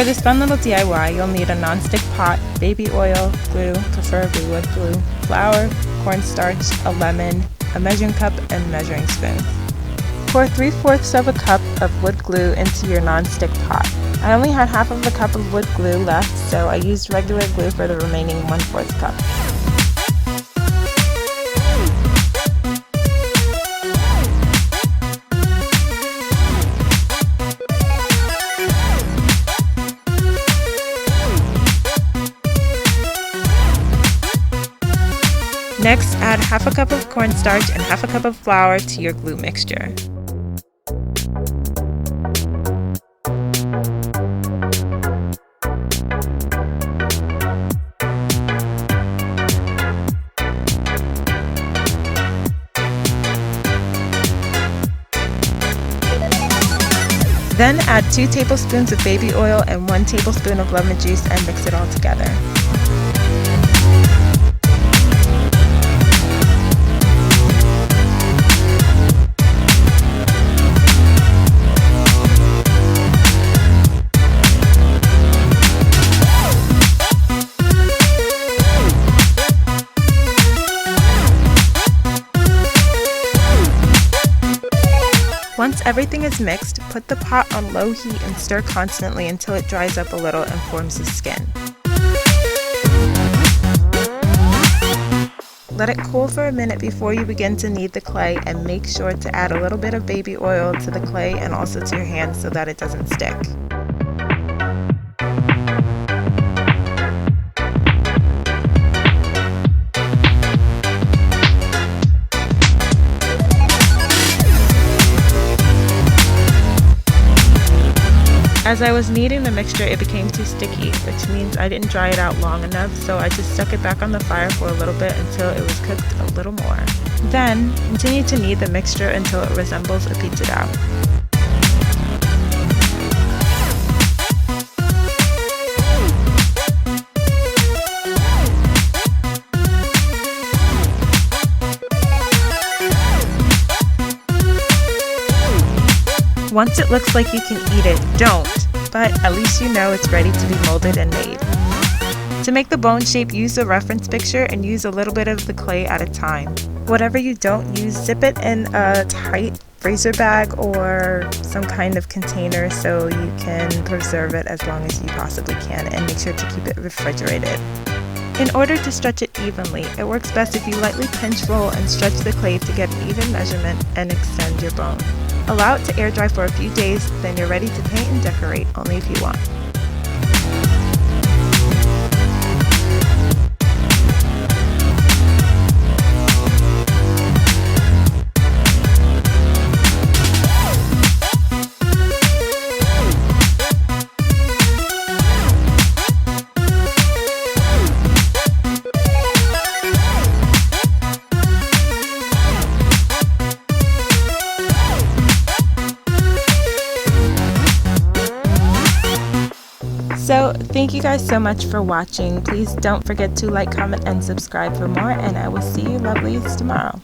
For this fun little DIY, you'll need a non-stick pot, baby oil, glue, preferably wood glue, flour, cornstarch, a lemon, a measuring cup, and measuring spoon. Pour 3/4 of a cup of wood glue into your non-stick pot. I only had half of a cup of wood glue left, so I used regular glue for the remaining 1/4 cup. Next, add half a cup of cornstarch and half a cup of flour to your glue mixture. Then add 2 tablespoons of baby oil and 1 tablespoon of lemon juice and mix it all together. Once everything is mixed, put the pot on low heat and stir constantly until it dries up a little and forms a skin. Let it cool for a minute before you begin to knead the clay, and make sure to add a little bit of baby oil to the clay and also to your hands so that it doesn't stick. As I was kneading the mixture, it became too sticky, which means I didn't dry it out long enough, so I just stuck it back on the fire for a little bit until it was cooked a little more. Then, continue to knead the mixture until it resembles a pizza dough. Once it looks like you can eat it, don't, but at least you know it's ready to be molded and made. To make the bone shape, use a reference picture and use a little bit of the clay at a time. Whatever you don't use, zip it in a tight freezer bag or some kind of container so you can preserve it as long as you possibly can, and make sure to keep it refrigerated. In order to stretch it evenly, it works best if you lightly pinch, roll, and stretch the clay to get an even measurement and extend your bone. Allow it to air dry for a few days, then you're ready to paint and decorate, only if you want. So thank you guys so much for watching. Please don't forget to like, comment, and subscribe for more, and I will see you lovelies tomorrow.